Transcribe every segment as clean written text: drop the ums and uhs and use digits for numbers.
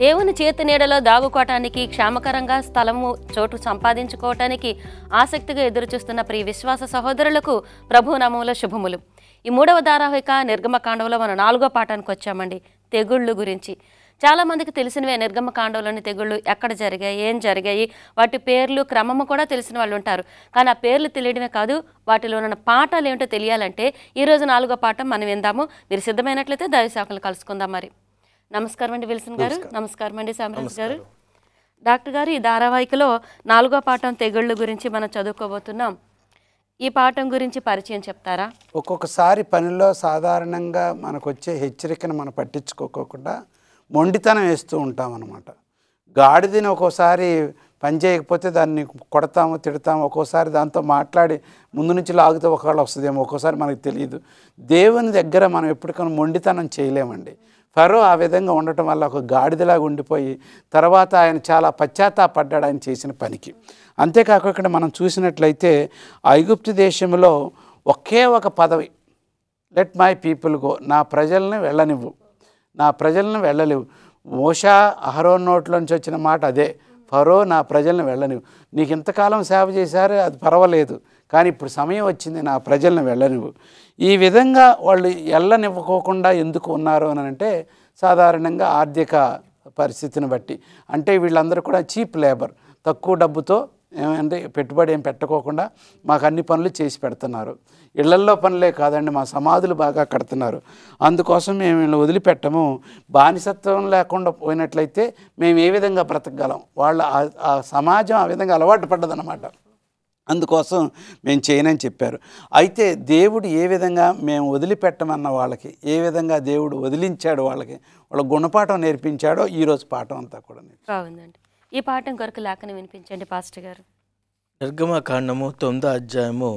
దేవుని చేతి నీడలో దాగుకోవటానికి, క్షేమకరంగా స్థలము చోటు సంపాదించుకోవటానికి ఆసక్తిగా ఎదురుచూస్తున్న ప్రియ విశ్వాస సహోదరులకు ప్రభు నామములో శుభములు. ఈ 3వ ధారావాహిక నిర్గమకాండంలో మనం 4వ పాఠానికి వచ్చామండి. తెగుళ్ళు గురించి చాలామందికి తెలిసినవే. నిర్గమకాండంలోని తెగుళ్ళు ఎక్కడ జరిగాయి, ఏం జరిగాయి, వాటి పేర్లు క్రమము కూడా తెలిసిన వాళ్ళు ఉంటారు. కానీ ఆ పేర్లు తెలియడమే కాదు, వాటిలో ఉన్న పాఠాలు ఏమిటో తెలియాలంటే ఈరోజు 4వ పాఠం మనం విందాము. మీరు సిద్ధమైనట్లయితే దైవ సేవకులను కలుసుకుందాం. మరి నమస్కారం అండి విల్సన్ గారు. నమస్కారం అండి సామ్రాజ్ గారు. డాక్టర్ గారు, ఈ ధారావాహికలో 4వ పాఠం తెగుళ్ళు గురించి మనం చదువుకోబోతున్నాం. ఈ పాఠం గురించి పరిచయం చెప్తారా? ఒక్కొక్కసారి పనిలో సాధారణంగా మనకు వచ్చే హెచ్చరికను మనం పట్టించుకోకుండా మొండితనం వేస్తూ ఉంటాం అన్నమాట. గాడిదని ఒక్కోసారి పని చేయకపోతే దాన్ని కొడతాము, తిడతాము. ఒక్కోసారి దాంతో మాట్లాడి ముందు నుంచి లాగితే ఒకవేళ వస్తుందేమో, ఒక్కోసారి మనకు తెలియదు. దేవుని దగ్గర మనం ఎప్పటికైనా మొండితనం చేయలేమండి. ఫరో ఆ విధంగా ఉండటం వల్ల ఒక గాడిదలాగా ఉండిపోయి తర్వాత ఆయన చాలా పశ్చాత్తాపడ్డాడు ఆయన చేసిన పనికి. అంతేకాకుండా మనం చూసినట్లయితే ఐగుప్తు దేశంలో ఒకే ఒక పదవి, లెట్ మై పీపుల్ గో, నా ప్రజల్ని వెళ్ళనివ్వు, నా ప్రజలను వెళ్ళలేవు. మోషా అహరోన్ నోట్లోంచి వచ్చిన మాట అదే, ఫరో నా ప్రజలను వెళ్ళనివ్వు. నీకు ఇంతకాలం సేవ చేశారు, అది పర్వాలేదు, కానీ ఇప్పుడు సమయం వచ్చింది, నా ప్రజలను వెళ్ళనివ్వు. ఈ విధంగా వాళ్ళు వెళ్ళనివ్వకోకుండా ఎందుకు ఉన్నారు అని అంటే సాధారణంగా ఆర్థిక పరిస్థితిని బట్టి. అంటే వీళ్ళందరూ కూడా చీప్ లేబర్, తక్కువ డబ్బుతో ఏమంటే పెట్టుబడి ఏం పెట్టుకోకుండా మాకు అన్ని పనులు చేసి పెడుతున్నారు. ఇళ్లల్లో పనులే కాదండి, మా సమాధులు బాగా కడుతున్నారు. అందుకోసం మేము వీళ్ళని వదిలిపెట్టము. బానిసత్వం లేకుండా పోయినట్లయితే మేము ఏ విధంగా బ్రతకగలం? వాళ్ళ ఆ సమాజం ఆ విధంగా అలవాటు పడ్డదన్నమాట. అందుకోసం మేము చేయనని చెప్పారు. అయితే దేవుడు ఏ విధంగా మేము వదిలిపెట్టమన్న వాళ్ళకి ఏ విధంగా దేవుడు వదిలించాడు, వాళ్ళ గుణపాఠం నేర్పించాడో ఈరోజు పాఠం అంతా కూడా బాగుందండి. ఈ పాఠం కొరకు లేఖను వినిపించండి పాస్టర్ గారు. నిర్గమకాండము 9వ అధ్యాయము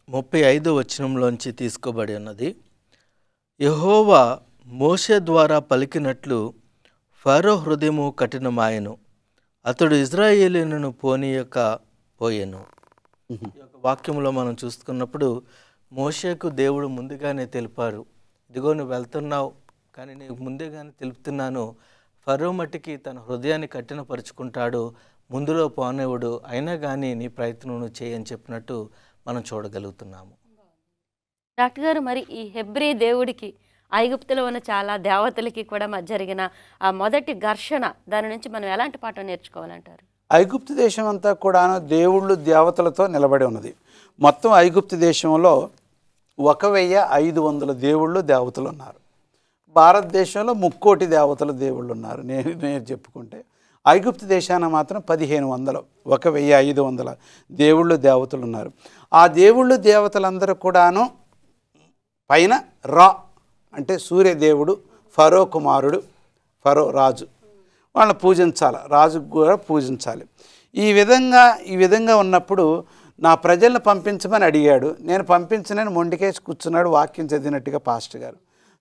35వ వచనంలోంచి తీసుకోబడి ఉన్నది. యెహోవా మోషే ద్వారా పలికినట్లు ఫరో హృదయము కఠినమాయెను, అతడు ఇజ్రాయేలీయులను పోయెను. ఈ యొక్క వాక్యంలో మనం చూసుకున్నప్పుడు మోషేకు దేవుడు ముందుగానే తెలిపారు, ఇదిగో నువ్వు వెళ్తున్నావు, కానీ నీకు ముందుగానే తెలుపుతున్నాను, ఫరో మట్టికి తన హృదయాన్ని కఠినపరుచుకుంటాడు, ముందులో పోనేవుడు, అయినా కానీ నీ ప్రయత్నం చేయని చెప్పినట్టు మనం చూడగలుగుతున్నాము. డాక్టర్ గారు, మరి ఈ హెబ్రీ దేవుడికి ఐగుప్తులో ఉన్న చాలా దేవతలకి కూడా జరిగిన ఆ మొదటి ఘర్షణ, దాని నుంచి మనం ఎలాంటి పాఠం నేర్చుకోవాలంటారు? ఐగుప్తు దేశం అంతా కూడా దేవుళ్ళు దేవతలతో నిలబడి ఉన్నది. మొత్తం ఐగుప్తు దేశంలో 1500 దేవుళ్ళు దేవతలు ఉన్నారు. భారతదేశంలో 3,000,000 దేవతలు దేవుళ్ళు ఉన్నారు. నేను చెప్పుకుంటే ఐగుప్తు దేశాన మాత్రం 1500, 1500 దేవుళ్ళు దేవతలు ఉన్నారు. ఆ దేవుళ్ళు దేవతలందరూ కూడాను పైన రా అంటే సూర్యదేవుడు, ఫరో కుమారుడు, ఫరో రాజు, వాళ్ళని పూజించాలి, రాజుకు కూడా పూజించాలి. ఈ విధంగా ఉన్నప్పుడు నా ప్రజలను పంపించమని అడిగాడు. నేను పంపించనని మొండికేసి కూర్చున్నాడు, వాక్యం చదివినట్టుగా పాస్టర్ గారు.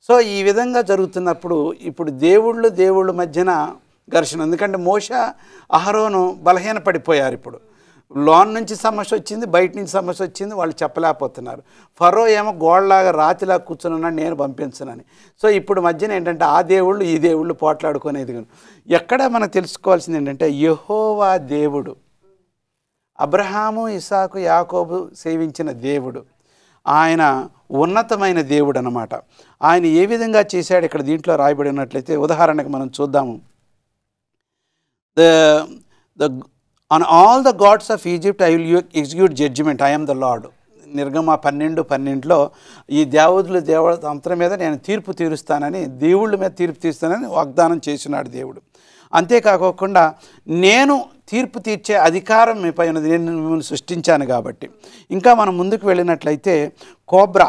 సో ఈ విధంగా జరుగుతున్నప్పుడు ఇప్పుడు దేవుళ్ళ మధ్యన ఘర్షణ. ఎందుకంటే మోషే అహరోను బలహీనపడిపోయారు. ఇప్పుడు లోన్ నుంచి సమస్య వచ్చింది, బయట నుంచి సమస్య వచ్చింది, వాళ్ళు చెప్పలేకపోతున్నారు. ఫరో ఏమో గోడలాగా రాతిలాగా కూర్చున్నాడు, నేను పంపించనని. సో ఇప్పుడు మధ్యన ఏంటంటే ఆ దేవుళ్ళు ఈ దేవుళ్ళు పోట్లాడుకునేది. ఎక్కడ మనం తెలుసుకోవాల్సింది ఏంటంటే యెహోవా దేవుడు, అబ్రహాము, ఇసాకు, యాకోబు సేవించిన దేవుడు, ఆయన ఉన్నతమైన దేవుడు అన్నమాట. ఆయన ఏ విధంగా చేశాడు ఇక్కడ దీంట్లో రాయబడి ఉన్నట్లయితే ఉదాహరణకు మనం చూద్దాము. On all the gods of Egypt I will execute judgment, I am the Lord. నిర్గమ 12:12 ఈ దేవత అంతరం మీద నేను తీర్పు తీరుస్తానని, దేవుళ్ళ మీద తీర్పు తీరుస్తానని వాగ్దానం చేసినాడు దేవుడు. అంతేకాకుండా నేను తీర్పు తీర్చే అధికారం మీపై ఉన్నది, నేను మిమ్మల్ని సృష్టించాను కాబట్టి. ఇంకా మనం ముందుకు వెళ్ళినట్లయితే కోబ్రా,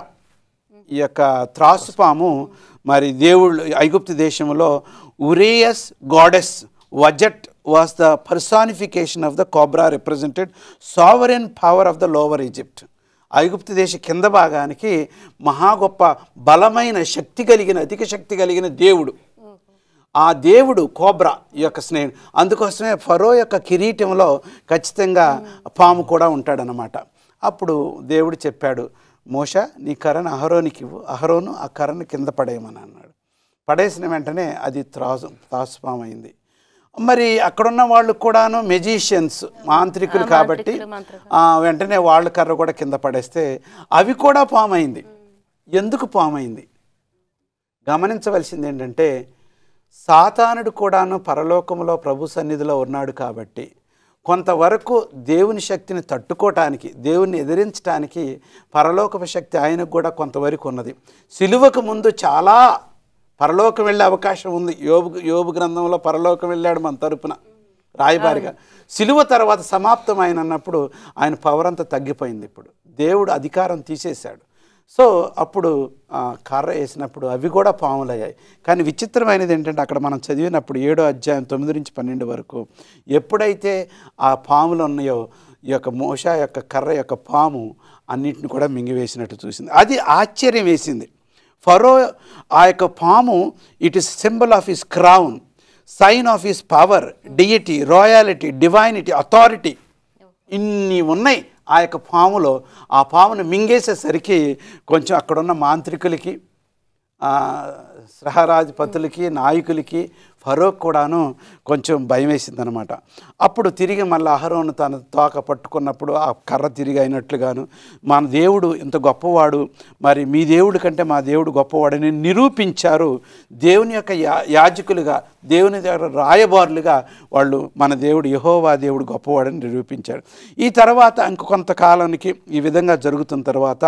ఈ యొక్క త్రాసుపాము, మరి దేవుళ్ళు ఐగుప్తు దేశంలో ఉరియస్ goddess వజట్ was the personification of the cobra, represented sovereign power of the lower Egypt. ఐగుప్తు దేశ కింద భాగానికి మహా గొప్ప బలమైన శక్తి కలిగిన, అధిక శక్తి కలిగిన దేవుడు. ఆ దేవుడు కోబ్రా ఈ యొక్క స్నేహం. అందుకోసమే ఫరో యొక్క కిరీటంలో ఖచ్చితంగా పాము కూడా ఉంటాడనమాట. అప్పుడు దేవుడు చెప్పాడు, మోషే నీ కర్రను అహరోనికి ఇవ్వు, అహరోను ఆ కర్రను కింద పడేయమని అన్నాడు. పడేసిన వెంటనే అది త్రాసుపాము అయింది. మరి అక్కడున్న వాళ్ళు కూడాను మెజిషియన్స్, మాంత్రికులు కాబట్టి వెంటనే వాళ్ళ కర్ర కూడా కింద పడేస్తే అవి కూడా పామైంది. ఎందుకు పామైంది గమనించవలసింది ఏంటంటే, సాతానుడు కూడాను పరలోకంలో ప్రభు సన్నిధిలో ఉన్నాడు కాబట్టి కొంతవరకు దేవుని శక్తిని తట్టుకోవటానికి, దేవుని ఎదిరించడానికి పరలోకపు శక్తి ఆయనకు కూడా కొంతవరకు ఉన్నది. సిలువకు ముందు చాలా పరలోకం వెళ్ళే అవకాశం ఉంది. యోబు గ్రంథంలో పరలోకం వెళ్ళాడు మన తరపున రాయబారిగా. సిలువ తర్వాత సమాప్తం ఆయన అన్నప్పుడు ఆయన పవర్ అంతా తగ్గిపోయింది. ఇప్పుడు దేవుడు అధికారం తీసేశాడు. సో అప్పుడు కర్ర వేసినప్పుడు అవి కూడా పాములయ్యాయి. కానీ విచిత్రమైనది ఏంటంటే, అక్కడ మనం చదివినప్పుడు 7వ అధ్యాయం 9 నుంచి 12 వరకు ఎప్పుడైతే ఆ పాములు ఉన్నాయో, ఈ యొక్క మోషే యొక్క కర్ర యొక్క పాము అన్నిటిని కూడా మింగివేసినట్టు చూసింది. అది ఆశ్చర్యం వేసింది. ఫరో ఆ యొక్క పాము, it is symbol of his crown, sign of his power, deity, royalty, divinity, authority, ఇన్ని ఉన్నాయి ఆ యొక్క పాములో. ఆ పామును మింగేసేసరికి కొంచెం అక్కడున్న మాంత్రికులకి, సహరాధిపతులకి, నాయకులకి, ఫరోకు కూడాను కొంచెం భయం వేసిందనమాట. అప్పుడు తిరిగి మళ్ళీ అహరోను తన తోక పట్టుకున్నప్పుడు ఆ కర్ర తిరిగి అయినట్లుగాను, మన దేవుడు ఇంత గొప్పవాడు, మరి మీ దేవుడి కంటే మా దేవుడు గొప్పవాడని నిరూపించారు. దేవుని యొక్క యాజకులుగా, దేవుని దగ్గర రాయబారులుగా వాళ్ళు మన దేవుడు యెహోవా దేవుడు గొప్పవాడని నిరూపించాడు. ఈ తర్వాత ఇంకొంతకాలానికి ఈ విధంగా జరుగుతున్న తర్వాత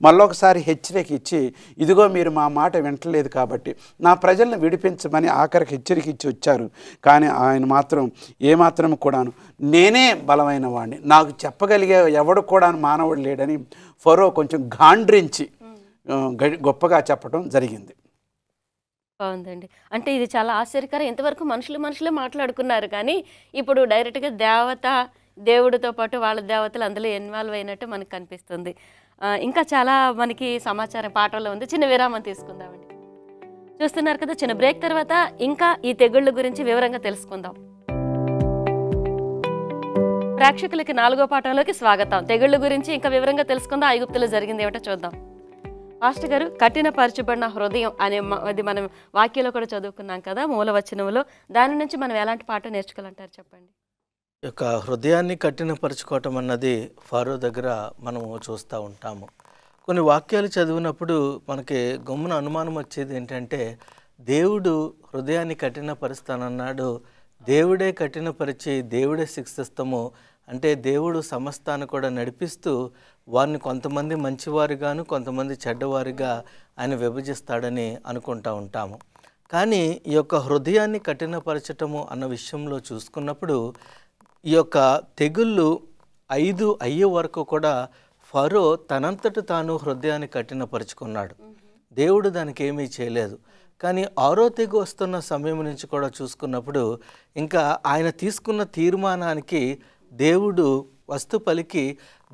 మళ్ళొకసారి హెచ్చరిక ఇచ్చి, ఇదిగో మీరు మా మాట వింటలేదు కాబట్టి నా ప్రజలను విడిపించమని ఆఖరికి హెచ్చరిక ఇచ్చి వచ్చారు. కానీ ఆయన మాత్రం ఏమాత్రం కూడాను నేనే బలమైన వాడిని, నాకు చెప్పగలిగే ఎవడు కూడా మానవుడు లేడని ఫరో కొంచెం గాండ్రించి గొప్పగా చెప్పడం జరిగింది. బాగుందండి. అంటే ఇది చాలా ఆశ్చర్యకరం. ఇంతవరకు మనుషులే మాట్లాడుకున్నారు, కానీ ఇప్పుడు డైరెక్ట్గా దేవుడితో పాటు వాళ్ళ దేవతలు అందులో ఇన్వాల్వ్ అయినట్టు మనకు కనిపిస్తుంది. ఇంకా చాలా మనకి సమాచారం పాటల్లో ఉంది. చిన్న విరామం తీసుకుందామండి. చూస్తున్నారు కదా, చిన్న బ్రేక్ తర్వాత ఇంకా ఈ తెగుళ్ళ గురించి వివరంగా తెలుసుకుందాం. ప్రేక్షకులకి 4వ పాఠంలోకి స్వాగతం. తెగుళ్ళ గురించి ఇంకా వివరంగా తెలుసుకుందాం. ఐగుప్తులో జరిగింది ఏమిటో చూద్దాం. మాస్టర్ గారు, కఠినపరచబడిన హృదయం అది మనం వాక్యంలో కూడా చదువుకున్నాం కదా, మూలవచనంలో. దాని నుంచి మనం ఎలాంటి పాఠం నేర్చుకోవాలంటారు చెప్పండి. యొక్క హృదయాన్ని కఠినపరచుకోవటం అన్నది ఫరో దగ్గర మనము చూస్తూ ఉంటాము. కొన్ని వాక్యాలు చదివినప్పుడు మనకి గమ్మున అనుమానం వచ్చేది ఏంటంటే, దేవుడు హృదయాన్ని కఠినపరుస్తానన్నాడు, దేవుడే కఠినపరిచి దేవుడే శిక్షిస్తాము అంటే దేవుడు సమస్తాన్ని కూడా నడిపిస్తూ వారిని కొంతమంది మంచివారిగాను కొంతమంది చెడ్డవారిగా ఆయన విభజిస్తాడని అనుకుంటూ ఉంటాము. కానీ ఈ యొక్క హృదయాన్ని కఠినపరచటము అన్న విషయంలో చూసుకున్నప్పుడు ఈ యొక్క తెగుళ్ళు 5 అయ్యే వరకు కూడా ఫరో తనంతట తాను హృదయాన్ని కఠినపరుచుకున్నాడు. దేవుడు దానికి ఏమీ చేయలేదు. కానీ 6వ తెగు వస్తున్న సమయం నుంచి కూడా చూసుకున్నప్పుడు ఇంకా ఆయన తీసుకున్న తీర్మానానికి దేవుడు వస్తు పలికి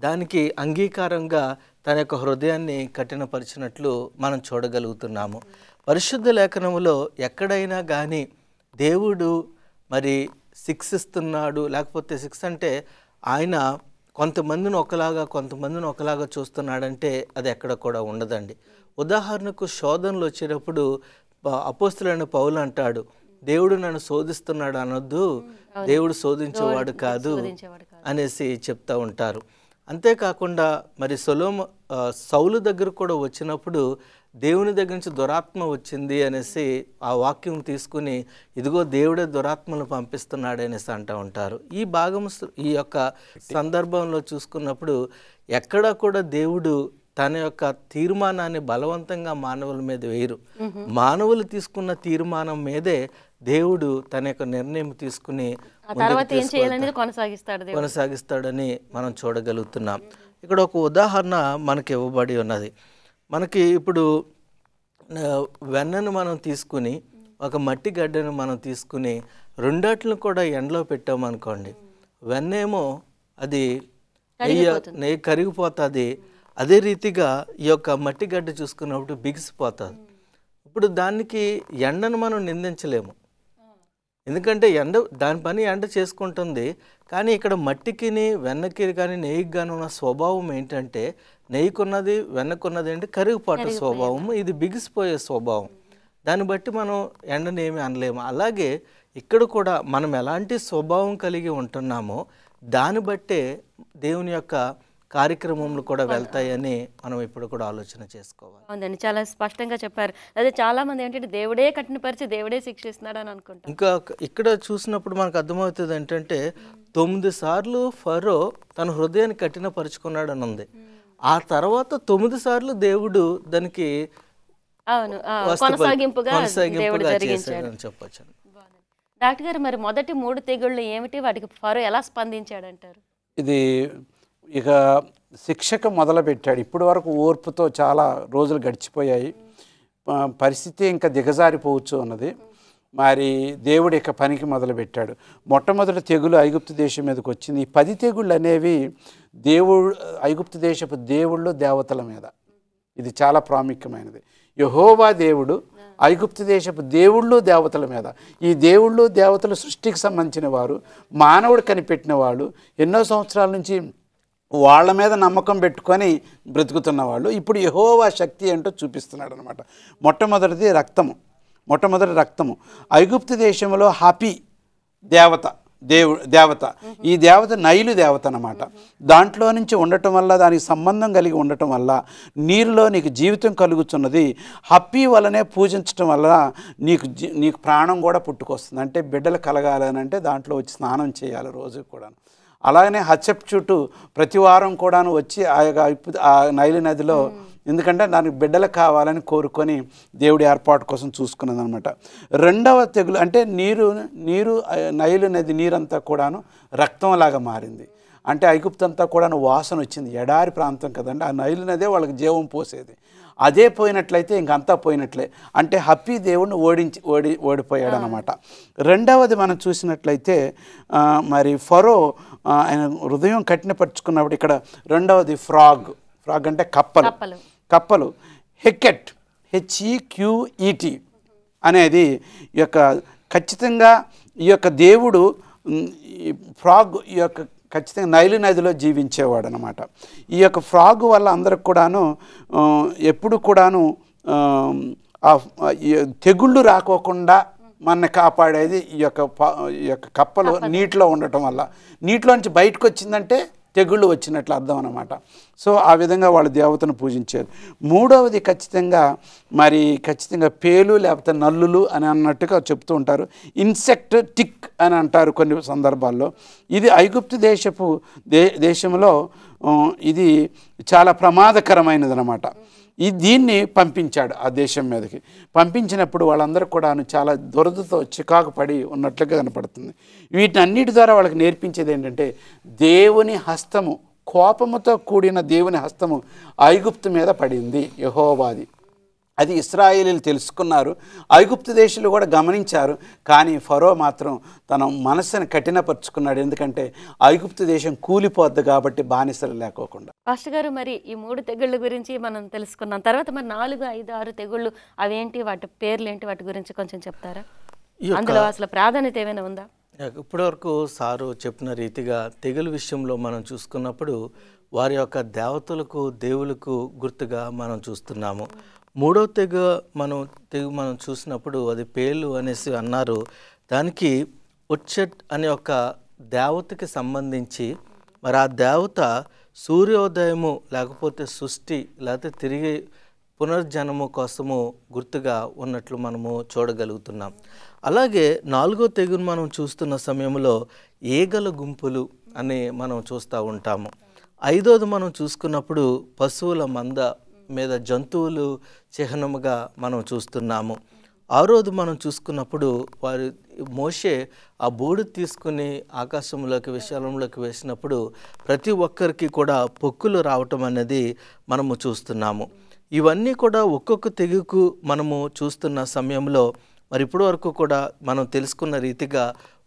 దానికి అంగీకారంగా తన యొక్క హృదయాన్ని కఠినపరిచినట్లు మనం చూడగలుగుతున్నాము. పరిశుద్ధ లేఖనములో ఎక్కడైనా కానీ దేవుడు మరి శిక్షిస్తున్నాడు, లేకపోతే శిక్ష అంటే ఆయన కొంతమందిని ఒకలాగా చూస్తున్నాడంటే అది ఎక్కడ కూడా ఉండదండి. ఉదాహరణకు శోధనలు వచ్చేటప్పుడు అపోస్తలుడైన పౌలు అంటాడు, దేవుడు నన్ను శోధిస్తున్నాడు అనొద్దు, దేవుడు శోధించేవాడు కాదు అనేసి చెప్తూ ఉంటారు. అంతేకాకుండా మరి సౌలు దగ్గర కూడా వచ్చినప్పుడు దేవుని దగ్గర నుంచి దురాత్మ వచ్చింది అనేసి ఆ వాక్యం తీసుకుని ఇదిగో దేవుడే దురాత్మను పంపిస్తున్నాడు అనేసి అంటూ ఉంటారు. ఈ భాగం ఈ యొక్క సందర్భంలో చూసుకున్నప్పుడు ఎక్కడా కూడా దేవుడు తన యొక్క తీర్మానాన్ని బలవంతంగా మానవుల మీద వేయరు. మానవులు తీసుకున్న తీర్మానం మీదే దేవుడు తన యొక్క నిర్ణయం తీసుకుని కొనసాగిస్తాడని మనం చూడగలుగుతున్నాం. ఇక్కడ ఒక ఉదాహరణ మనకి ఇవ్వబడి ఉన్నది. మనకి ఇప్పుడు వెన్నను మనం తీసుకుని ఒక మట్టి గడ్డను మనం తీసుకుని రెండాట్లను కూడా ఎండలో పెట్టామనుకోండి, వెన్నేమో అది నెయ్యి కరిగిపోతుంది. అదే రీతిగా ఈ యొక్క మట్టి గడ్డ చూసుకున్నప్పుడు బిగిసిపోతుంది. ఇప్పుడు దానికి ఎండను మనం నిందించలేము, ఎందుకంటే దాని పని ఎండ చేసుకుంటుంది. కానీ ఇక్కడ మట్టికి వెన్నకి కానీ నెయ్యికి కానీ ఉన్న స్వభావం ఏంటంటే, నెయ్యికున్నది వెన్నకున్నది అంటే కరిగిపోయే స్వభావం, ఇది బిగిసిపోయే స్వభావం. దాన్ని బట్టి మనం ఎండని ఏమి అనలేము. అలాగే ఇక్కడ కూడా మనం ఎలాంటి స్వభావం కలిగి ఉంటున్నామో దాన్ని బట్టే దేవుని యొక్క కార్యక్రమంలో కూడా వెళ్తాయని మనం ఇప్పుడు కూడా ఆలోచన చేసుకోవాలి. అవునండి, చాలా స్పష్టంగా చెప్పారు. అదే చాలా మంది ఏంటంటే దేవుడే కఠినపరిచి దేవుడే శిక్షిస్తున్నాడు అని అనుకుంటారు. ఇంకా ఇక్కడ చూసినప్పుడు మనకు అర్థమవుతుంది ఏంటంటే 9 సార్లు ఫరో తన హృదయాన్ని కఠినపరుచుకున్నాడు అని ఉంది. ఆ తర్వాత 9 సార్లు దేవుడు దానికి అవును కొనసాగింపుగా చేశాడని చెప్పొచ్చు. డాక్టర్ గారు, మరి మొదటి 3 తెగుళ్ళు ఏమిటి, వాటికి ఫరో ఎలా స్పందించాడంటారు? ఇది ఇక శిక్షకు మొదలుపెట్టాడు. ఇప్పటి వరకు ఓర్పుతో చాలా రోజులు గడిచిపోయాయి, పరిస్థితి ఇంకా దిగజారిపోవచ్చు అన్నది. మరి దేవుడు ఇక పనికి మొదలుపెట్టాడు. మొట్టమొదటి తెగులు ఐగుప్తు దేశం మీదకి వచ్చింది. ఈ 10 తెగుళ్ళు అనేవి ఐగుప్తు దేశపు దేవుళ్ళు దేవతల మీద. ఇది చాలా ప్రాముఖ్యమైనది. యెహోవా దేవుడు ఐగుప్తు దేశపు దేవుళ్ళు దేవతల మీద. ఈ దేవుళ్ళు దేవతలు సృష్టికి సంబంధించిన వారు, మానవుడు కనిపెట్టిన వాళ్ళు, ఎన్నో సంవత్సరాల నుంచి వాళ్ళ మీద నమ్మకం పెట్టుకొని బ్రతుకుతున్న వాళ్ళు ఇప్పుడు యెహోవా శక్తి ఏంటో చూపిస్తున్నాడు అనమాట. మొట్టమొదటి రక్తము. ఐగుప్తు దేశంలో హపి దేవత, ఈ దేవత నైలు దేవత అన్నమాట. దాంట్లో నుంచి ఉండటం వల్ల, దానికి సంబంధం కలిగి ఉండటం వల్ల నీరులో నీకు జీవితం కలుగుతున్నది. హప్పి వల్లనే పూజించటం వల్ల నీకు ప్రాణం కూడా పుట్టుకొస్తుంది. అంటే బిడ్డలు కలగాలని అంటే దాంట్లో వచ్చి స్నానం చేయాలి రోజు కూడా. అలాగనే హత్షెప్సూటు ప్రతి వారం కూడాను వచ్చి ఆ నైలు నదిలో, ఎందుకంటే దానికి బిడ్డలు కావాలని కోరుకొని దేవుడి ఏర్పాటు కోసం చూసుకున్నది అనమాట. రెండవ తెగులు అంటే నీరు నైలు నది నీరంతా కూడాను రక్తంలాగా మారింది. అంటే ఐగుప్తు అంతా కూడాను వాసన వచ్చింది. ఎడారి ప్రాంతం కదండి, ఆ నైలు నదే వాళ్ళకి జీవం పోసేది. అదే పోయినట్లయితే ఇంకంతా పోయినట్లే. అంటే హప్పి దేవుడిని ఓడిపోయాడు అనమాట. రెండవది మనం చూసినట్లయితే మరి ఫరో ఆయన హృదయం కఠినపరుచుకున్నప్పుడు ఇక్కడ రెండవది ఫ్రాగ్ అంటే కప్పలు హెకెట్ HEQET అనేది ఈ యొక్క ఖచ్చితంగా ఈ యొక్క దేవుడు ఫ్రాగ్ ఈ యొక్క ఖచ్చితంగా నైలు నదిలో జీవించేవాడు అనమాట. ఈ యొక్క ఫ్రాగ్ వల్ల అందరికి కూడాను ఎప్పుడు కూడాను తెగుళ్ళు రాకోకుండా మన కాపాడేది ఈ యొక్క కప్పలు నీటిలో ఉండటం వల్ల. నీటిలో నుంచి బయటకు వచ్చిందంటే తెగుళ్ళు వచ్చినట్లు అర్థం అన్నమాట. సో ఆ విధంగా వాళ్ళు దేవతను పూజించారు. మూడవది ఖచ్చితంగా పేలు లేకపోతే నల్లులు అని అన్నట్టుగా చెప్తూ ఉంటారు. ఇన్సెక్ట్ టిక్ అని అంటారు కొన్ని సందర్భాల్లో. ఇది ఐగుప్తు దేశంలో ఇది చాలా ప్రమాదకరమైనది అన్నమాట. దీన్ని పంపించాడు ఆ దేశం మీదకి. పంపించినప్పుడు వాళ్ళందరూ కూడా చాలా దురదతో చికాకు పడి ఉన్నట్లుగా కనపడుతుంది. వీటిని అన్నిటి ద్వారా వాళ్ళకి నేర్పించేది ఏంటంటే దేవుని హస్తము, కోపముతో కూడిన దేవుని హస్తము ఐగుప్తు మీద పడింది యెహోవాది. అది ఇశ్రాయేలీలు తెలుసుకున్నారు, ఐగుప్తు దేశంలో కూడా గమనించారు. కానీ ఫరో మాత్రం తన మనసును కఠినపరుచుకున్నాడు. ఎందుకంటే ఐగుప్తు దేశం కూలిపోద్ది కాబట్టి, బానిసలు లేకోకుండా. పాస్టర్ గారు, మరి ఈ 3 తెగుళ్ళ గురించి మనం తెలుసుకున్నాం. తర్వాత మరి 4, 5, 6 తెగుళ్ళు అవేంటి, వాటి పేర్లు ఏంటి, వాటి గురించి కొంచెం చెప్తారా? అందులో అసలు ప్రాధాన్యత ఏమైనా ఉందా? ఇప్పటివరకు సారు చెప్పిన రీతిగా తెగులు విషయంలో మనం చూసుకున్నప్పుడు వారి యొక్క దేవతలకు దేవులకు గుర్తుగా మనం చూస్తున్నాము. 3వ తెగు మనం చూసినప్పుడు అది పేలు అనేసి అన్నారు. దానికి ఉచ్చెట్ అనే ఒక దేవతకి సంబంధించి, మరి ఆ దేవత సూర్యోదయము లేకపోతే సృష్టి లేకపోతే తిరిగి పునర్జన్మ కోసము గుర్తుగా ఉన్నట్లు మనము చూడగలుగుతున్నాం. అలాగే 4వ తెగును మనం చూస్తున్న సమయంలో ఈగల గుంపులు అని మనం చూస్తూ ఉంటాము. 5వది మనం చూసుకున్నప్పుడు పశువుల మంద మీద జంతువులు చిహ్నముగా మనం చూస్తున్నాము. 6వది మనం చూసుకున్నప్పుడు మోషే ఆ బూడి తీసుకుని ఆకాశంలోకి విశాలంలోకి వేసినప్పుడు ప్రతి ఒక్కరికి కూడా పొక్కులు రావటం అనేది మనము చూస్తున్నాము. ఇవన్నీ కూడా ఒక్కొక్క తెగుకు మనము చూస్తున్న సమయంలో మరి ఇప్పటి వరకు కూడా మనం తెలుసుకున్న రీతిగా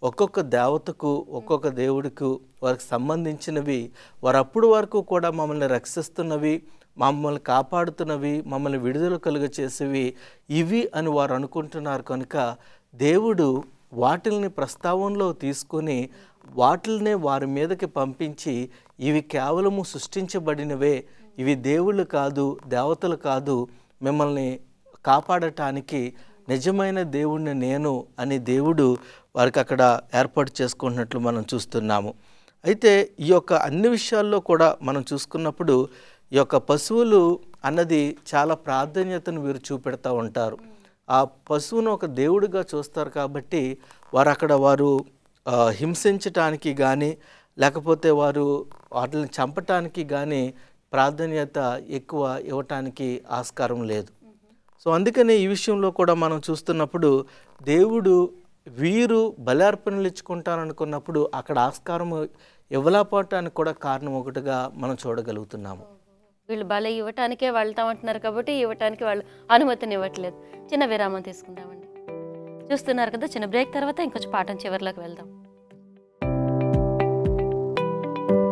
ఒక్కొక్క దేవతకు ఒక్కొక్క దేవుడికి వారికి సంబంధించినవి, వారు అప్పుడు వరకు కూడా మమ్మల్ని రక్షిస్తున్నవి, మమ్మల్ని కాపాడుతున్నవి, మమ్మల్ని విడుదల కలుగ చేసేవి ఇవి అని వారు అనుకుంటున్నారు. కనుక దేవుడు వాటిల్ని ప్రస్తావనలో తీసుకొని వాటిల్నే వారి మీదకి పంపించి ఇవి కేవలము సృష్టించబడినవే, ఇవి దేవుళ్ళు కాదు, దేవతలు కాదు, మిమ్మల్ని కాపాడటానికి నిజమైన దేవుడిని నేను అని దేవుడు వారికి అక్కడ ఏర్పాటు చేసుకుంటున్నట్లు మనం చూస్తున్నాము. అయితే ఈ యొక్క అన్ని విషయాల్లో కూడా మనం చూసుకున్నప్పుడు ఈ యొక్క పశువులు అన్నది చాలా ప్రాధాన్యతను వీరు చూపెడతా ఉంటారు. ఆ పశువును ఒక దేవుడిగా చూస్తారు కాబట్టి వారు హింసించటానికి కానీ లేకపోతే వారు వాటిని చంపటానికి కానీ ప్రాధాన్యత ఎక్కువ ఇవ్వటానికి ఆస్కారం లేదు. సో అందుకని ఈ విషయంలో కూడా మనం చూస్తున్నప్పుడు దేవుడు వీరు బలార్పణలు ఇచ్చుకుంటారనుకున్నప్పుడు అక్కడ ఆస్కారం ఇవ్వలేకపోవటానికి కూడా కారణం ఒకటిగా మనం చూడగలుగుతున్నాము. వీళ్ళు బలి ఇవ్వటానికే వెళ్తామంటున్నారు కాబట్టి ఇవ్వటానికి వాళ్ళు అనుమతిని ఇవ్వట్లేదు. చిన్న విరామం తీసుకుందామండి. చూస్తున్నారు కదా, చిన్న బ్రేక్ తర్వాత ఇంకొంచెం పాఠం చివరిలోకి వెళ్దాం.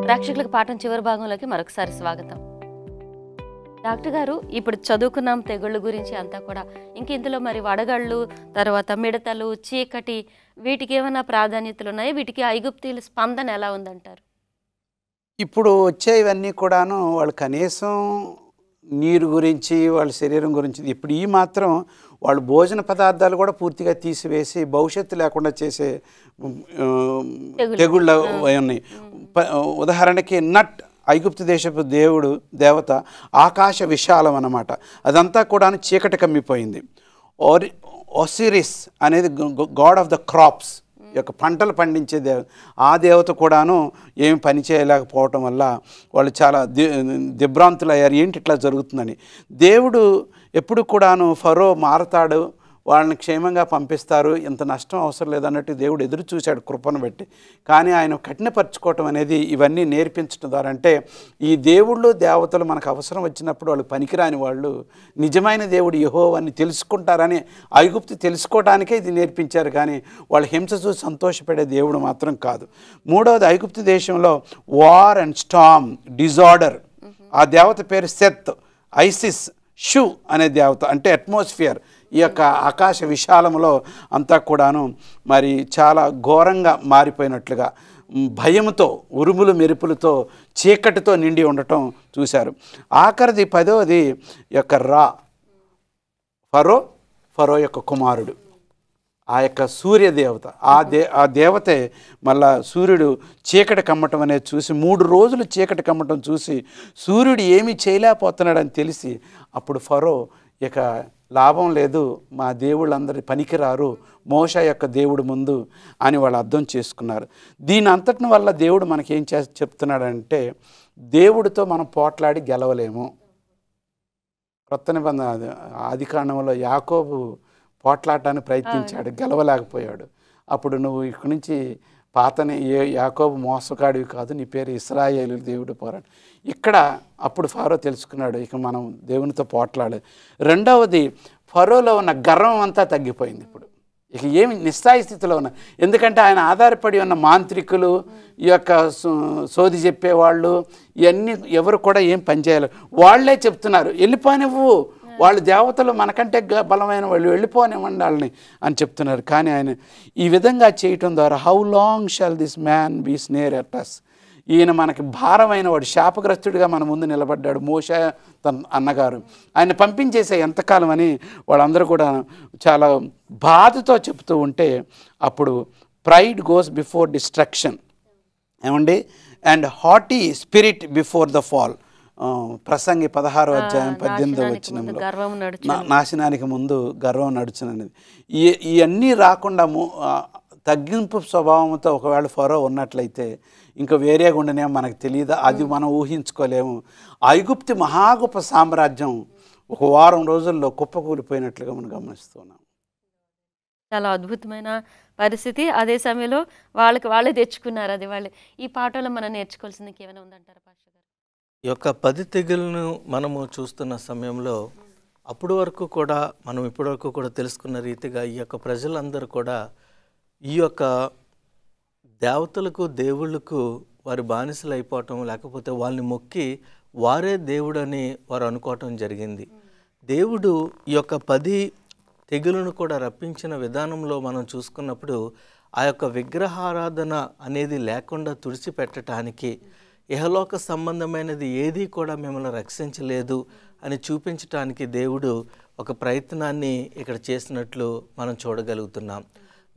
ప్రేక్షకులకు పాఠం చివరి భాగంలోకి మరొకసారి స్వాగతం. డాక్టర్ గారు, ఇప్పుడు చదువుకున్నాం తెగుళ్ళ గురించి అంతా కూడా. ఇంక ఇందులో మరి వడగళ్ళు, తర్వాత మిడతలు, చీకటి, వీటికి ఏమైనా ప్రాధాన్యతలు ఉన్నాయి? వీటికి ఐగుప్తీయుల స్పందన ఎలా ఉందంటారు? ఇప్పుడు వచ్చేవన్నీ కూడాను వాళ్ళు కనీసం నీరు గురించి, వాళ్ళ శరీరం గురించి, ఇప్పుడు ఈ మాత్రం వాళ్ళు భోజన పదార్థాలు కూడా పూర్తిగా తీసివేసి భవిష్యత్తు లేకుండా చేసే తెగుళ్ళ ఉన్నాయి. ఉదాహరణకి నట్, ఐగుప్తు దేశపు దేవత ఆకాశ విశాలం అన్నమాట. అదంతా కూడా చీకటి కమ్మిపోయింది. ఒసిరిస్ అనేది గాడ్ ఆఫ్ ద క్రాప్స్, యొక్క పంటలు పండించే ఆ దేవత కూడాను ఏమి పని చేయలేకపోవటం వల్ల వాళ్ళు చాలా దిగ్భ్రాంతులు అయ్యారు. ఏంటి ఇట్లా జరుగుతుందని. దేవుడు ఎప్పుడు కూడాను ఫరో మారతాడు, వాళ్ళని క్షేమంగా పంపిస్తారు, ఇంత నష్టం అవసరం లేదన్నట్టు దేవుడు ఎదురు చూశాడు కృపను బట్టి. కానీ ఆయన కఠినపరచుకోవటం అనేది ఇవన్నీ నేర్పించడం ద్వారా, అంటే ఈ దేవుళ్ళు దేవతలు మనకు అవసరం వచ్చినప్పుడు వాళ్ళు పనికిరాని వాళ్ళు, నిజమైన దేవుడు యెహోవాని తెలుసుకుంటారని ఐగుప్తు తెలుసుకోవడానికే ఇది నేర్పించారు. కానీ వాళ్ళు హింస చూసి సంతోషపడే దేవుడు మాత్రం కాదు. మూడవది, ఐగుప్తు దేశంలో వార్ అండ్ స్టామ్, డిజార్డర్. ఆ దేవత పేరు సెత్. ఐసిస్, షూ అనే దేవత అంటే అట్మాస్ఫియర్. ఈ యొక్క ఆకాశ విశాలంలో అంతా కూడాను మరి చాలా ఘోరంగా మారిపోయినట్లుగా, భయంతో, ఉరుములు మెరుపులతో, చీకటితో నిండి ఉండటం చూశారు. ఆఖరిది 10వది యొక్క ఫరో యొక్క కుమారుడు, ఆ యొక్క సూర్యదేవత. ఆ దేవతే మళ్ళా సూర్యుడు చీకటి కమ్మటం అనేది చూసి, 3 రోజులు చీకటి కమ్మటం చూసి సూర్యుడు ఏమీ చేయలేకపోతున్నాడని తెలిసి అప్పుడు ఫరో ఇక లాభం లేదు, మా దేవుళ్ళందరి పనికిరారు మోషే యొక్క దేవుడు ముందు అని వాళ్ళు అర్థం చేసుకున్నారు. దీని అంతటిని వల్ల దేవుడు మనకేం చెప్తున్నాడంటే, దేవుడితో మనం పోట్లాడి గెలవలేము. కొత్త నిబంధన ఆదికాండంలో యాకోబు పోట్లాడటానికి ప్రయత్నించాడు, గెలవలేకపోయాడు. అప్పుడు నువ్వు ఇక్కడి నుంచి పాతనే యాకోబు మోసగాడివి కాదు, నీ పేరు ఇశ్రాయేలు దేవుడు పోరాడు. ఇక్కడ అప్పుడు ఫరో తెలుసుకున్నాడు, ఇక మనం దేవునితో పోట్లాడలేదు. రెండవది, ఫరోలో ఉన్న గర్వం అంతా తగ్గిపోయింది. ఇప్పుడు ఇక ఏమి నిస్సాయి స్థితిలో ఉన్న, ఎందుకంటే ఆయన ఆధారపడి ఉన్న మాంత్రికులు, ఈ యొక్క సోది చెప్పేవాళ్ళు, ఇవన్నీ ఎవరు కూడా ఏం పనిచేయాలి. వాళ్ళే చెప్తున్నారు వెళ్ళిపోనివ్వు, వాళ్ళు దేవతలు మనకంటే బలమైన వాళ్ళు, వెళ్ళిపోనివ్వండి వాళ్ళని అని చెప్తున్నారు. కానీ ఆయన ఈ విధంగా చేయటం ద్వారా, how long shall this man be snare at us, ఈయన మనకి భారమైన వాడు, శాపగ్రస్తుడిగా మన ముందు నిలబడ్డాడు మోషే తన అన్నగారు, ఆయన పంపించేసే ఎంతకాలం అని వాళ్ళందరూ కూడా చాలా బాధతో చెప్తూ ఉంటే, అప్పుడు ప్రైడ్ గోస్ బిఫోర్ డిస్ట్రక్షన్ ఏమండి, and hottie spirit before the fall. ప్రసంగి 16వ అధ్యాయం 18వ వచనంలో నాశనానికి ముందు గర్వం నడుచుననేది. ఇవన్నీ రాకుండా తగ్గింపు స్వభావంతో ఒకవేళ ఫరో ఉన్నట్లయితే ఇంకా వేరేగా ఉండనేమో మనకు తెలియదు, అది మనం ఊహించుకోలేము. ఐగుప్తు మహాగొప్ప సామ్రాజ్యం ఒక వారం రోజుల్లో కుప్పకూలిపోయినట్లుగా మనం గమనిస్తున్నాం. చాలా అద్భుతమైన పరిస్థితి. అదే సమయంలో వాళ్ళే తెచ్చుకున్నారు. అది వాళ్ళే. ఈ పాఠంలో మనం నేర్చుకోవాల్సింది ఏమైనా ఉందంటారా పాస్టర్ గారు? ఈ యొక్క 10 తెగులను మనము చూస్తున్న సమయంలో అప్పటి వరకు కూడా మనం ఇప్పటి వరకు కూడా తెలుసుకున్న రీతిగా ఈ యొక్క ప్రజలందరూ కూడా ఈ యొక్క దేవతలకు, దేవుళ్ళకు వారి బానిసలు అయిపోవటం, లేకపోతే వాళ్ళని మొక్కి వారే దేవుడని వారు అనుకోవటం జరిగింది. దేవుడు ఈ యొక్క 10 తెగులను కూడా రప్పించిన విధానంలో మనం చూసుకున్నప్పుడు ఆ యొక్క విగ్రహారాధన అనేది లేకుండా తుడిచిపెట్టడానికి, ఇహలోక సంబంధమైనది ఏదీ కూడా మిమ్మల్ని రక్షించలేదు అని చూపించటానికి దేవుడు ఒక ప్రయత్నాన్ని ఇక్కడ చేసినట్లు మనం చూడగలుగుతున్నాం.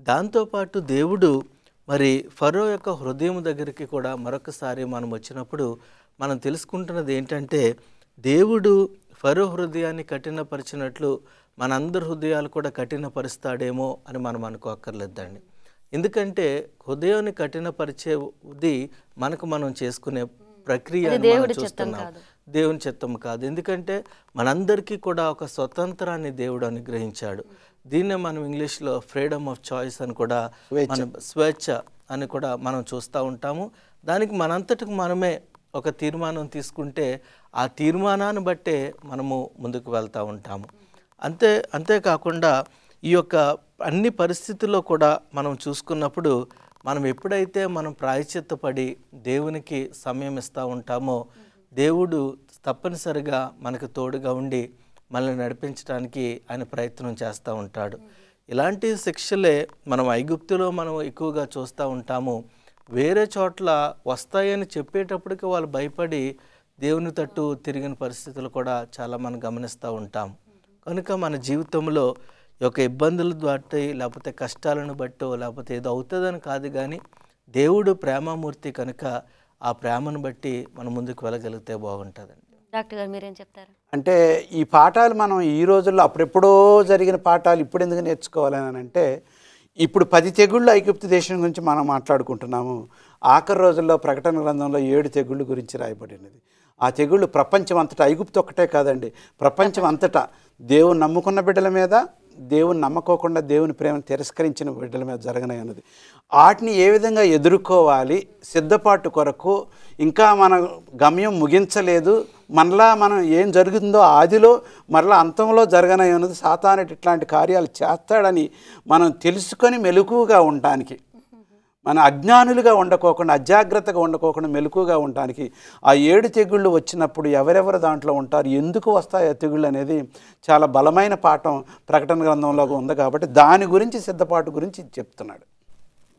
దాంతోపాటు దేవుడు మరి ఫరో యొక్క హృదయం దగ్గరికి కూడా మరొకసారి మనం వచ్చినప్పుడు మనం తెలుసుకుంటున్నది ఏంటంటే, దేవుడు ఫరో హృదయాన్ని కఠినపరిచినట్లు మనందరి హృదయాలు కూడా కఠినపరుస్తాడేమో అని మనం అనుకోక్కర్లేదండి. ఎందుకంటే హృదయాన్ని కఠినపరిచేది మనం చేసుకునే ప్రక్రియ చూస్తున్నాం, దేవుని చిత్తం కాదు. ఎందుకంటే మనందరికీ కూడా ఒక స్వతంత్రాన్ని దేవుడు అనుగ్రహించాడు. దీన్నే మనం ఇంగ్లీష్లో ఫ్రీడమ్ ఆఫ్ చాయిస్ అని కూడా, మనం స్వేచ్ఛ అని కూడా మనం చూస్తూ ఉంటాము. దానికి మనంతటికి మనమే ఒక తీర్మానం తీసుకుంటే ఆ తీర్మానాన్ని బట్టే మనము ముందుకు వెళ్తూ ఉంటాము. అంతేకాకుండా ఈ యొక్క అన్ని పరిస్థితుల్లో కూడా మనం చూసుకున్నప్పుడు మనం ఎప్పుడైతే మనం ప్రాయశ్చిత్తపడి దేవునికి సమయం ఇస్తూ ఉంటామో దేవుడు తప్పనిసరిగా మనకు తోడుగా ఉండి మనల్ని నడిపించడానికి ఆయన ప్రయత్నం చేస్తూ ఉంటాడు. ఇలాంటి శిక్షలే మనం ఐగుప్తులో మనం ఎక్కువగా చూస్తూ ఉంటాము. వేరే చోట్ల వస్తాయని చెప్పేటప్పటికి వాళ్ళు భయపడి దేవుని తట్టు తిరిగిన పరిస్థితులు కూడా చాలా మనం గమనిస్తూ ఉంటాం. కనుక మన జీవితంలో ఈ యొక్క ఇబ్బందులు బట్టి, లేకపోతే కష్టాలను బట్టో, లేకపోతే ఏదో అవుతుందని కాదు, కానీ దేవుడు ప్రేమమూర్తి కనుక ఆ ప్రేమను బట్టి మనం ముందుకు వెళ్ళగలిగితే బాగుంటుందండి. డాక్టర్ గారు మీరేం చెప్తారు? అంటే ఈ పాఠాలు మనం ఈ రోజుల్లో అప్పుడెప్పుడో జరిగిన పాఠాలు ఇప్పుడు ఎందుకు నేర్చుకోవాలని అంటే, ఇప్పుడు 10 తెగుళ్ళు ఐగుప్తు దేశం గురించి మనం మాట్లాడుకుంటున్నాము. ఆఖరి రోజుల్లో ప్రకటన గ్రంథంలో 7 తెగుళ్ళు గురించి రాయబడినది. ఆ తెగుళ్ళు ప్రపంచం అంతటా, ఐగుప్తు ఒక్కటే కాదండి, ప్రపంచం అంతటా దేవుని నమ్ముకున్న బిడ్డల మీద, దేవుని నమ్మకోకుండా దేవుని ప్రేమను తిరస్కరించిన బిడ్డల మీద జరగనన్నది. వాటిని ఏ విధంగా ఎదుర్కోవాలి, సిద్ధపాటు కొరకు ఇంకా మన గమ్యం ముగించలేదు, మనలా మనం ఏం జరుగుతుందో ఆదిలో మరలా అంతంలో జరగనన్నది, సాతాను ఇట్లాంటి కార్యాలు చేస్తాడని మనం తెలుసుకొని మెలకువగా ఉండటానికి, మన అజ్ఞానులుగా ఉండకోకుండా, అజాగ్రత్తగా ఉండకోకుండా మెలకువగా ఉండటానికి ఆ 7 తెగుళ్ళు వచ్చినప్పుడు ఎవరెవరు దాంట్లో ఉంటారు, ఎందుకు వస్తాయి ఆ తెగుళ్ళు అనేది చాలా బలమైన పాఠం ప్రకటన గ్రంథంలో ఉంది. కాబట్టి దాని గురించి, సిద్ధపాటు గురించి చెప్తున్నాడు.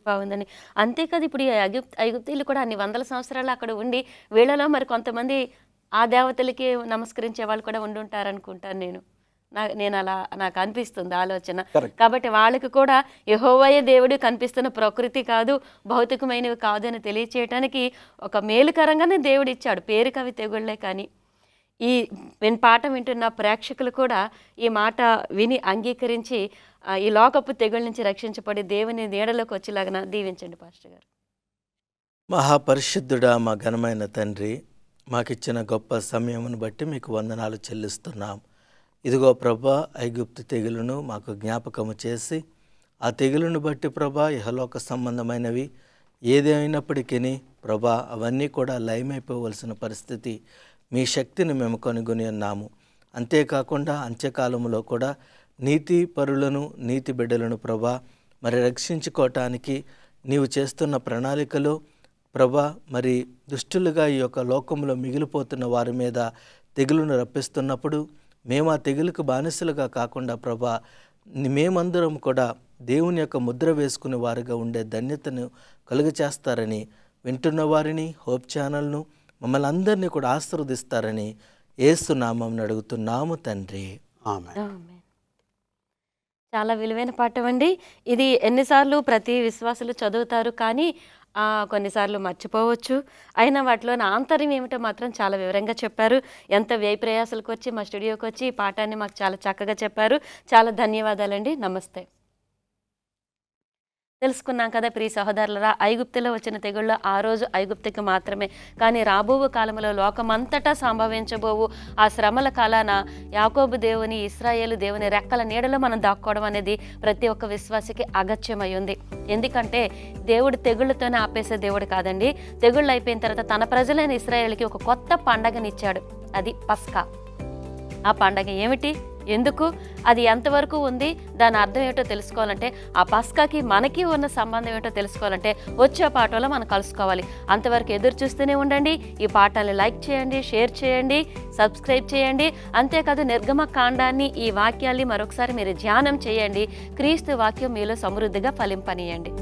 బాగుందండి. అంతేకాదు, ఇప్పుడు ఈ ఐగుప్తీయులు కూడా అన్ని వందల సంవత్సరాలు అక్కడ ఉండి వీళ్ళలో మరి కొంతమంది ఆ దేవతలకి నమస్కరించే వాళ్ళు కూడా ఉండుంటారనుకుంటాను నేను అలా నాకు అనిపిస్తుంది ఆలోచన. కాబట్టి వాళ్ళకి కూడా యెహోవాయే దేవుడు, కనిపిస్తున్న ప్రకృతి కాదు, భౌతికమైనవి కాదు అని తెలియచేయటానికి ఒక మేలుకరంగానే దేవుడు ఇచ్చాడు. పేరుకి అవి తెగుళ్లే, కానీ ఈ పాఠం వింటున్న ప్రేక్షకులు కూడా ఈ మాట విని అంగీకరించి ఈ లోకపు తెగుళ్ళ నుంచి రక్షించబడి దేవుని నీడలోకి వచ్చేలాగా దీవించండి పాస్టర్ గారు. మహాపరిశుద్ధుడా, మా ఘనమైన తండ్రి, మాకిచ్చిన గొప్ప సమయమును బట్టి మీకు వందనాలు చెల్లిస్తున్నాం. ఇదిగో ప్రభా, ఐగుప్తు తెగులును మాకు జ్ఞాపకము చేసి, ఆ తెగులును బట్టి ప్రభా ఇహలోక సంబంధమైనవి ఏదైనప్పటికీ ప్రభా అవన్నీ కూడా లయమైపోవలసిన పరిస్థితి, మీ శక్తిని మేము కనుగొని ఉన్నాము. అంతేకాకుండా అంత్యకాలంలో కూడా నీతి పరులను, నీతి బిడ్డలను ప్రభా మరి రక్షించుకోవటానికి నీవు చేస్తున్న ప్రణాళికలో ప్రభా మరి దుష్టులుగా ఈ యొక్క లోకంలో మిగిలిపోతున్న వారి మీద తెగులును రప్పిస్తున్నప్పుడు మేము ఆ తెగులుకు బానిసలుగా కాకుండా ప్రభా మేమందరం కూడా దేవుని యొక్క ముద్ర వేసుకునే వారిగా ఉండే ధన్యతను కలుగచేస్తారని, వింటున్న వారిని, హోప్ ఛానల్ను, మమ్మల్ని అందరినీ కూడా ఆశీర్వదిస్తారని యేసు నామమున అడుగుతున్నాము తండ్రి, ఆమేన్. చాలా విలువైన పాఠం అండి ఇది. ఎన్నిసార్లు ప్రతి విశ్వాసులు చదువుతారు, కానీ కొన్నిసార్లు మర్చిపోవచ్చు. అయినా వాటిలోని ఆంతర్యం ఏమిటో మాత్రం చాలా వివరంగా చెప్పారు. ఎంత వ్యయ ప్రయాసాలకు వచ్చి మా స్టూడియోకి వచ్చి ఈ పాఠాన్ని మాకు చాలా చక్కగా చెప్పారు. చాలా ధన్యవాదాలండి. నమస్తే. తెలుసుకున్నాం కదా ప్రియ సహోదరులరా, ఐగుప్తులో వచ్చిన తెగుళ్ళు ఆ రోజు ఐగుప్తుకి మాత్రమే, కానీ రాబో కాలంలో లోకమంతటా సంభవించబోవు ఆ శ్రమల కాలాన యాకోబు దేవుని, ఇశ్రాయేలు దేవుని రెక్కల నీడలో మనం దాక్కోవడం అనేది ప్రతి ఒక్క విశ్వాసికి అగత్యమై ఉంది. ఎందుకంటే దేవుడు తెగుళ్ళతోనే ఆపేసే దేవుడు కాదండి. తెగుళ్ళు అయిపోయిన తర్వాత తన ప్రజలైన ఇశ్రాయేలుకి ఒక కొత్త పండగనిచ్చాడు, అది పస్కా. ఆ పండగ ఏమిటి, ఎందుకు, అది ఎంతవరకు ఉంది, దాని అర్థం ఏమిటో తెలుసుకోవాలంటే, ఆ పస్కాకి మనకి ఉన్న సంబంధం ఏమిటో తెలుసుకోవాలంటే వచ్చే పాఠంలో మనం కలుసుకోవాలి. అంతవరకు ఎదురు చూస్తూనే ఉండండి. ఈ పాఠాన్ని లైక్ చేయండి, షేర్ చేయండి, సబ్స్క్రైబ్ చేయండి. అంతేకాదు నిర్గమకాండాన్ని, ఈ వాక్యాల్ని మరొకసారి మీరు ధ్యానం చేయండి. క్రీస్తు వాక్యం మీలో సమృద్ధిగా ఫలింపనీయండి.